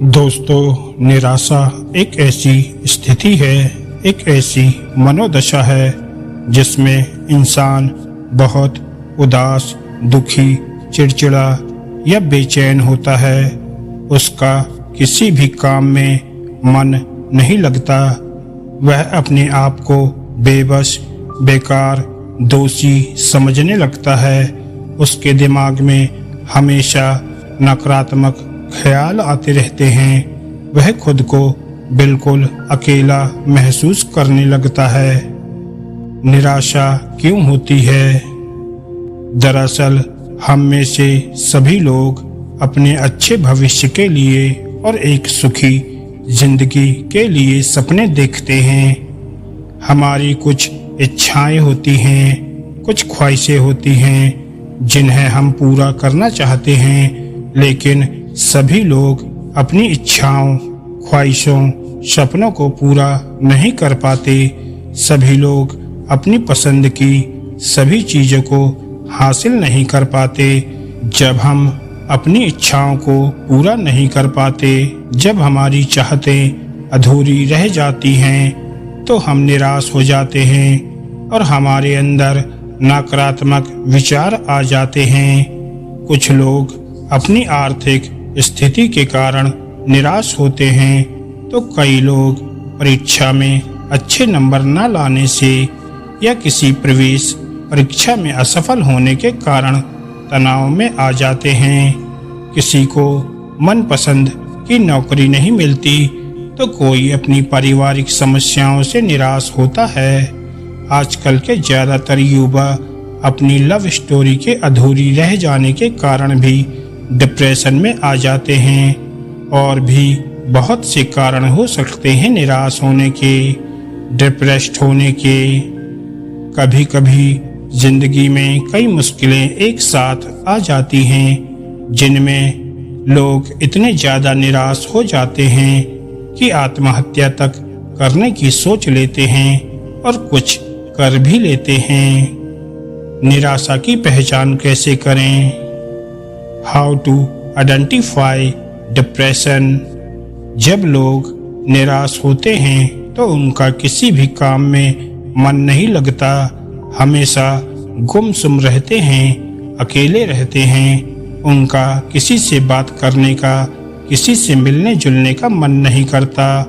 दोस्तों, निराशा एक ऐसी स्थिति है, एक ऐसी मनोदशा है जिसमें इंसान बहुत उदास, दुखी, चिड़चिड़ा या बेचैन होता है। उसका किसी भी काम में मन नहीं लगता। वह अपने आप को बेबस, बेकार, दोषी समझने लगता है। उसके दिमाग में हमेशा नकारात्मक ख्याल आते रहते हैं। वह खुद को बिल्कुल अकेला महसूस करने लगता है। निराशा क्यों होती है? दरअसल हम में से सभी लोग अपने अच्छे भविष्य के लिए और एक सुखी जिंदगी के लिए सपने देखते हैं। हमारी कुछ इच्छाएं होती हैं, कुछ ख्वाहिशें होती हैं जिन्हें हम पूरा करना चाहते हैं, लेकिन सभी लोग अपनी इच्छाओं, ख्वाहिशों, सपनों को पूरा नहीं कर पाते। सभी लोग अपनी पसंद की सभी चीज़ों को हासिल नहीं कर पाते। जब हम अपनी इच्छाओं को पूरा नहीं कर पाते, जब हमारी चाहतें अधूरी रह जाती हैं, तो हम निराश हो जाते हैं और हमारे अंदर नकारात्मक विचार आ जाते हैं। कुछ लोग अपनी आर्थिक स्थिति के कारण निराश होते हैं, तो कई लोग परीक्षा में अच्छे नंबर न लाने से या किसी प्रवेश परीक्षा में असफल होने के कारण तनाव में आ जाते हैं। किसी को मनपसंद की नौकरी नहीं मिलती, तो कोई अपनी पारिवारिक समस्याओं से निराश होता है। आजकल के ज़्यादातर युवा अपनी लव स्टोरी के अधूरी रह जाने के कारण भी डिप्रेशन में आ जाते हैं। और भी बहुत से कारण हो सकते हैं निराश होने के, डिप्रेस्ड होने के। कभी कभी जिंदगी में कई मुश्किलें एक साथ आ जाती हैं, जिनमें लोग इतने ज़्यादा निराश हो जाते हैं कि आत्महत्या तक करने की सोच लेते हैं और कुछ कर भी लेते हैं। निराशा की पहचान कैसे करें? How to identify depression. जब लोग निराश होते हैं तो उनका किसी भी काम में मन नहीं लगता। हमेशा गुमसुम रहते हैं, अकेले रहते हैं। उनका किसी से बात करने का, किसी से मिलने जुलने का मन नहीं करता।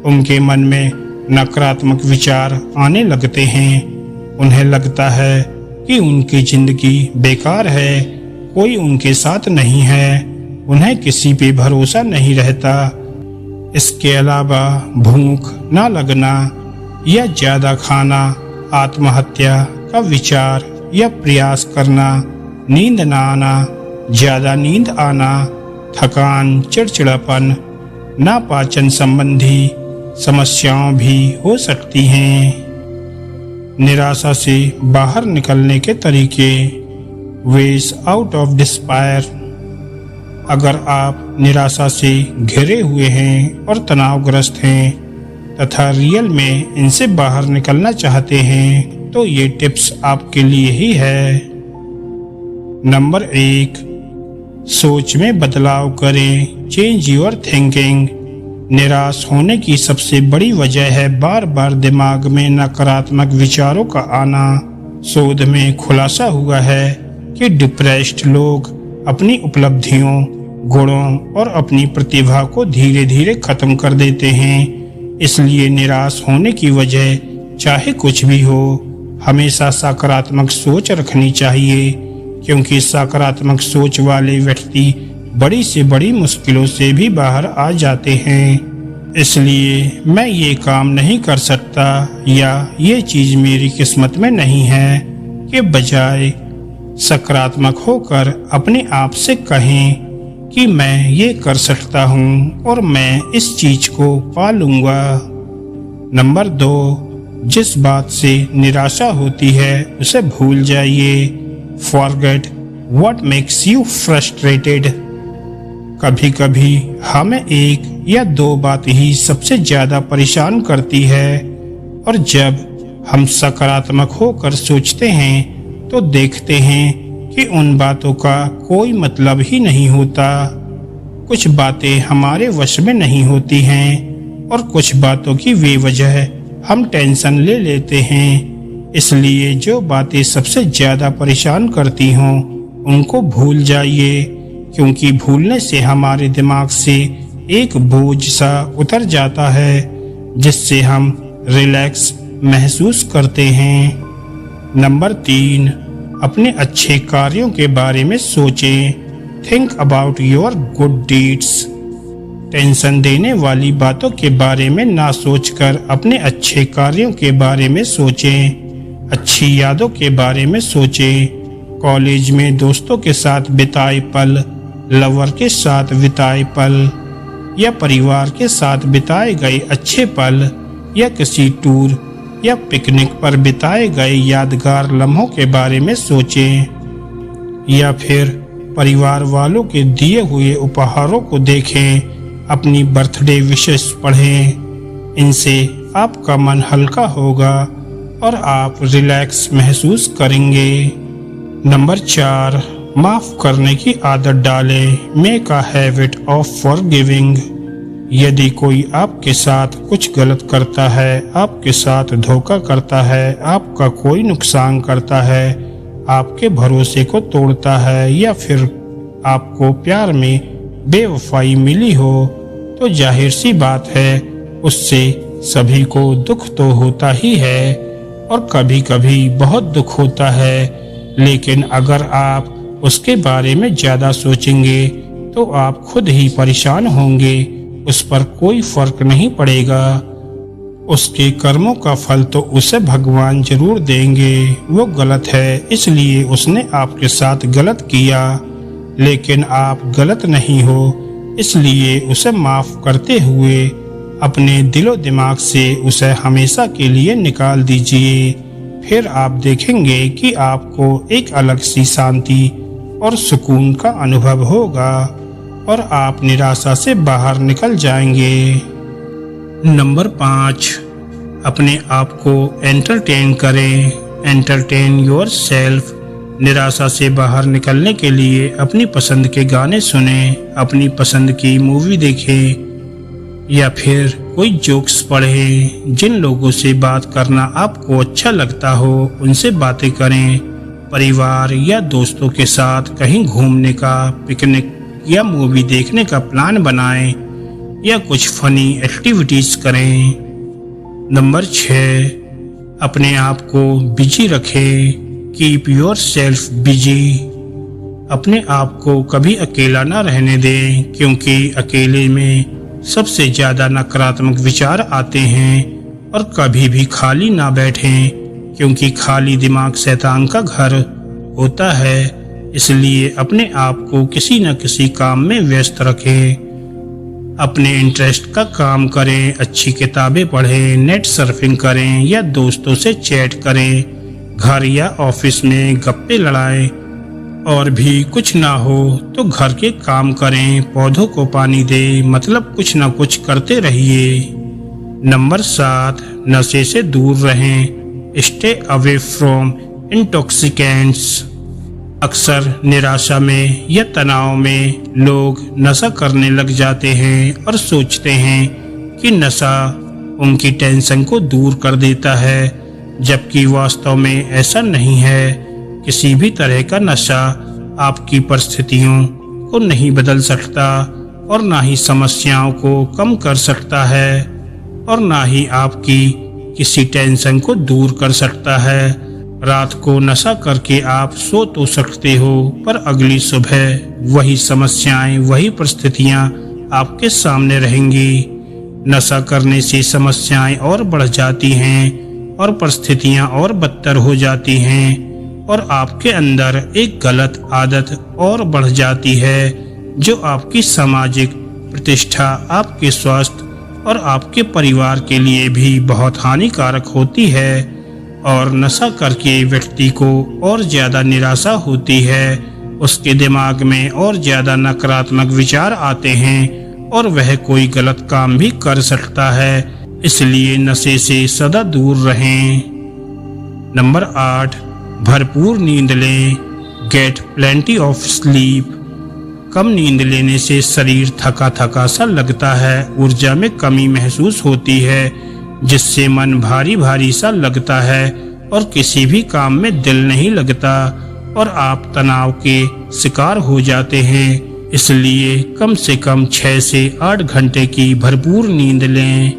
उनके मन में नकारात्मक विचार आने लगते हैं। उन्हें लगता है कि उनकी जिंदगी बेकार है, कोई उनके साथ नहीं है। उन्हें किसी पे भरोसा नहीं रहता। इसके अलावा भूख न लगना या ज़्यादा खाना, आत्महत्या का विचार या प्रयास करना, नींद न आना, ज़्यादा नींद आना, थकान, चिड़चिड़ापन, नापाचन संबंधी समस्याएं भी हो सकती हैं। निराशा से बाहर निकलने के तरीके। Ways out of despair. अगर आप निराशा से घिरे हुए हैं और तनावग्रस्त हैं तथा रियल में इनसे बाहर निकलना चाहते हैं, तो ये टिप्स आपके लिए ही है। नंबर 1, सोच में बदलाव करें। Change your thinking. निराश होने की सबसे बड़ी वजह है बार बार दिमाग में नकारात्मक विचारों का आना। शोध में खुलासा हुआ है कि डिप्रेस्ड लोग अपनी उपलब्धियों, गुणों और अपनी प्रतिभा को धीरे धीरे खत्म कर देते हैं। इसलिए निराश होने की वजह चाहे कुछ भी हो, हमेशा सकारात्मक सोच रखनी चाहिए, क्योंकि सकारात्मक सोच वाले व्यक्ति बड़ी से बड़ी मुश्किलों से भी बाहर आ जाते हैं। इसलिए मैं ये काम नहीं कर सकता या ये चीज़ मेरी किस्मत में नहीं है के बजाय सकारात्मक होकर अपने आप से कहें कि मैं ये कर सकता हूँ और मैं इस चीज़ को पा लूँगा। नंबर 2, जिस बात से निराशा होती है उसे भूल जाइए। Forget what makes U frustrated. कभी कभी हमें एक या दो बात ही सबसे ज़्यादा परेशान करती है, और जब हम सकारात्मक होकर सोचते हैं तो देखते हैं कि उन बातों का कोई मतलब ही नहीं होता। कुछ बातें हमारे वश में नहीं होती हैं और कुछ बातों की बेवजह हम टेंशन ले लेते हैं। इसलिए जो बातें सबसे ज्यादा परेशान करती हों उनको भूल जाइए, क्योंकि भूलने से हमारे दिमाग से एक बोझ सा उतर जाता है जिससे हम रिलैक्स महसूस करते हैं। नंबर 3, अपने अच्छे कार्यों के बारे में सोचें। Think about your good deeds. Tension देने वाली बातों के बारे में ना सोचकर अपने अच्छे कार्यों के बारे में सोचें। अच्छी यादों के बारे में सोचें। कॉलेज में दोस्तों के साथ बिताए पल, लवर के साथ बिताए पल या परिवार के साथ बिताए गए अच्छे पल या किसी टूर या पिकनिक पर बिताए गए यादगार लम्हों के बारे में सोचें। या फिर परिवार वालों के दिए हुए उपहारों को देखें। अपनी बर्थडे विशेस पढ़ें। इनसे आपका मन हल्का होगा और आप रिलैक्स महसूस करेंगे। नंबर 4, माफ करने की आदत डालें। Make a habit of forgiving. यदि कोई आपके साथ कुछ गलत करता है, आपके साथ धोखा करता है, आपका कोई नुकसान करता है, आपके भरोसे को तोड़ता है या फिर आपको प्यार में बेवफाई मिली हो, तो जाहिर सी बात है उससे सभी को दुख तो होता ही है और कभी कभी बहुत दुख होता है। लेकिन अगर आप उसके बारे में ज्यादा सोचेंगे तो आप खुद ही परेशान होंगे। उस पर कोई फर्क नहीं पड़ेगा। उसके कर्मों का फल तो उसे भगवान जरूर देंगे। वो गलत है इसलिए उसने आपके साथ गलत किया, लेकिन आप गलत नहीं हो, इसलिए उसे माफ करते हुए अपने दिलो दिमाग से उसे हमेशा के लिए निकाल दीजिए। फिर आप देखेंगे कि आपको एक अलग सी शांति और सुकून का अनुभव होगा और आप निराशा से बाहर निकल जाएंगे। नंबर 5, अपने आप को एंटरटेन करें। Entertain yourself. निराशा से बाहर निकलने के लिए अपनी पसंद के गाने सुनें, अपनी पसंद की मूवी देखें या फिर कोई जोक्स पढ़ें। जिन लोगों से बात करना आपको अच्छा लगता हो उनसे बातें करें। परिवार या दोस्तों के साथ कहीं घूमने का, पिकनिक या मूवी देखने का प्लान बनाएं या कुछ फनी एक्टिविटीज करें। नंबर 6, अपने आप को बिजी रखें। Keep yourself busy. अपने आप को कभी अकेला ना रहने दें, क्योंकि अकेले में सबसे ज्यादा नकारात्मक विचार आते हैं। और कभी भी खाली ना बैठें, क्योंकि खाली दिमाग शैतान का घर होता है। इसलिए अपने आप को किसी न किसी काम में व्यस्त रखें। अपने इंटरेस्ट का काम करें, अच्छी किताबें पढ़ें, नेट सर्फिंग करें या दोस्तों से चैट करें। घर या ऑफिस में गप्पे लड़ाएं। और भी कुछ ना हो तो घर के काम करें, पौधों को पानी दें, मतलब कुछ ना कुछ करते रहिए। नंबर 7, नशे से दूर रहें। Stay away from intoxicants. अक्सर निराशा में या तनाव में लोग नशा करने लग जाते हैं और सोचते हैं कि नशा उनकी टेंशन को दूर कर देता है, जबकि वास्तव में ऐसा नहीं है। किसी भी तरह का नशा आपकी परिस्थितियों को नहीं बदल सकता और ना ही समस्याओं को कम कर सकता है और ना ही आपकी किसी टेंशन को दूर कर सकता है। रात को नशा करके आप सो तो सकते हो, पर अगली सुबह वही समस्याएं, वही परिस्थितियां आपके सामने रहेंगी। नशा करने से समस्याएं और बढ़ जाती हैं और परिस्थितियां और बदतर हो जाती हैं और आपके अंदर एक गलत आदत और बढ़ जाती है, जो आपकी सामाजिक प्रतिष्ठा, आपके स्वास्थ्य और आपके परिवार के लिए भी बहुत हानिकारक होती है। और नशा करके व्यक्ति को और ज्यादा निराशा होती है, उसके दिमाग में और ज्यादा नकारात्मक विचार आते हैं और वह कोई गलत काम भी कर सकता है। इसलिए नशे से सदा दूर रहें। नंबर 8, भरपूर नींद लें। Get plenty of sleep. कम नींद लेने से शरीर थका थका सा लगता है, ऊर्जा में कमी महसूस होती है, जिससे मन भारी भारी सा लगता है और किसी भी काम में दिल नहीं लगता और आप तनाव के शिकार हो जाते हैं। इसलिए कम से कम 6 से 8 घंटे की भरपूर नींद लें।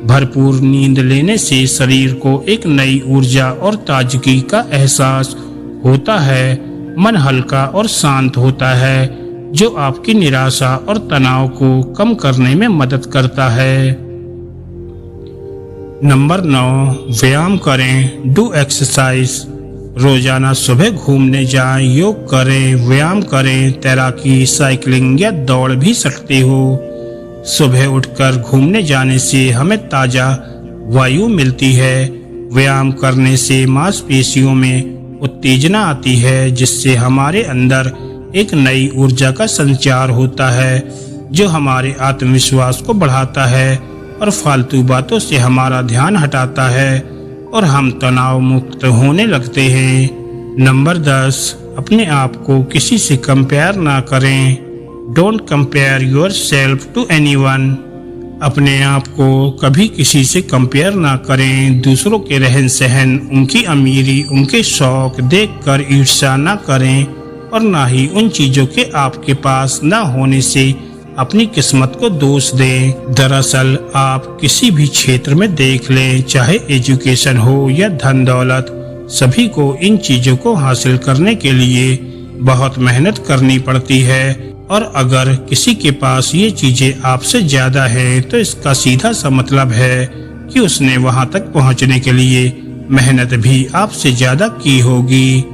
भरपूर नींद लेने से शरीर को एक नई ऊर्जा और ताजगी का एहसास होता है, मन हल्का और शांत होता है, जो आपकी निराशा और तनाव को कम करने में मदद करता है। नंबर 9, व्यायाम करें। Do exercise. रोजाना सुबह घूमने जाएं, योग करें, व्यायाम करें, तैराकी, साइकिलिंग या दौड़ भी सकते हो। सुबह उठकर घूमने जाने से हमें ताजा वायु मिलती है। व्यायाम करने से मांसपेशियों में उत्तेजना आती है, जिससे हमारे अंदर एक नई ऊर्जा का संचार होता है, जो हमारे आत्मविश्वास को बढ़ाता है और फालतू बातों से हमारा ध्यान हटाता है और हम तनाव मुक्त होने लगते हैं। नंबर 10, अपने आप को किसी से कंपेयर ना करें। Don't compare yourself to anyone. अपने आप को कभी किसी से कंपेयर ना करें। दूसरों के रहन सहन, उनकी अमीरी, उनके शौक देखकर ईर्ष्या ना करें और ना ही उन चीजों के आपके पास ना होने से अपनी किस्मत को दोष दें। दरअसल आप किसी भी क्षेत्र में देख लें, चाहे एजुकेशन हो या धन दौलत, सभी को इन चीजों को हासिल करने के लिए बहुत मेहनत करनी पड़ती है और अगर किसी के पास ये चीजें आपसे ज्यादा है तो इसका सीधा सा मतलब है कि उसने वहां तक पहुंचने के लिए मेहनत भी आपसे ज्यादा की होगी।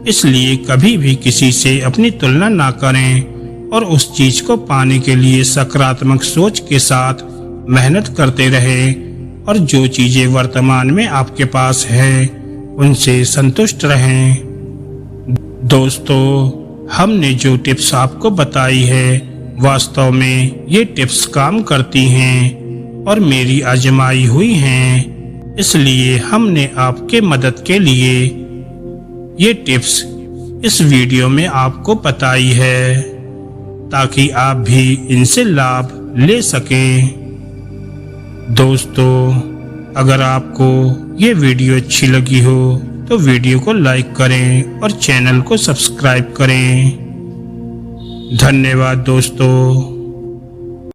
इसलिए कभी भी किसी से अपनी तुलना ना करें और उस चीज को पाने के लिए सकारात्मक सोच के साथ मेहनत करते रहें और जो चीजें वर्तमान में आपके पास हैं उनसे संतुष्ट रहें। दोस्तों, हमने जो टिप्स आपको बताई है वास्तव में ये टिप्स काम करती हैं और मेरी आजमाई हुई हैं, इसलिए हमने आपके मदद के लिए ये टिप्स इस वीडियो में आपको बताई है ताकि आप भी इनसे लाभ ले सकें। दोस्तों, अगर आपको ये वीडियो अच्छी लगी हो तो वीडियो को लाइक करें और चैनल को सब्सक्राइब करें। धन्यवाद दोस्तों।